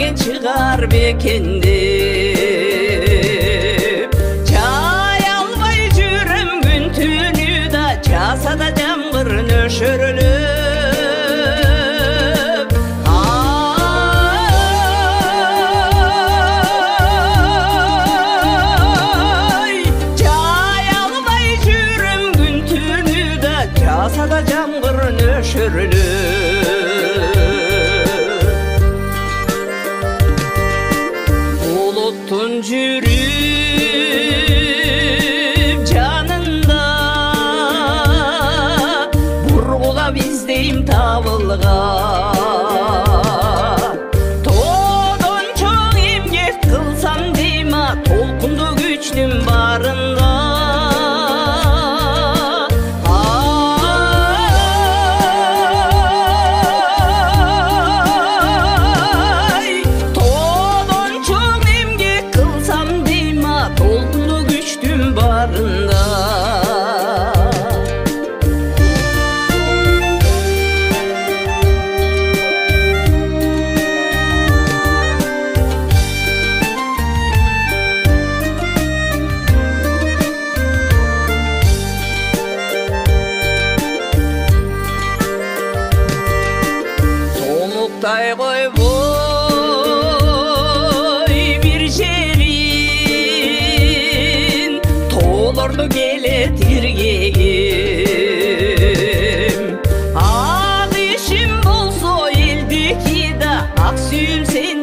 берген чыгар бекенди. Чай албай жүрөм күн түнү да, жаса да жамгыр нөшөрүлүп. Ай, чай албай жүрөm күн түнү да, жаса да жамгыр нөшөрүлүп. Bulutun жүрүп жанында, бургулап издейм табылган. Тоодон чоң эмгек кылсам дейма, толкунду күчтүн барында. Тай койбой бир жерин, тоолорду келет иргегим. Ак ишим болсо элдики да, ак сүйүл сен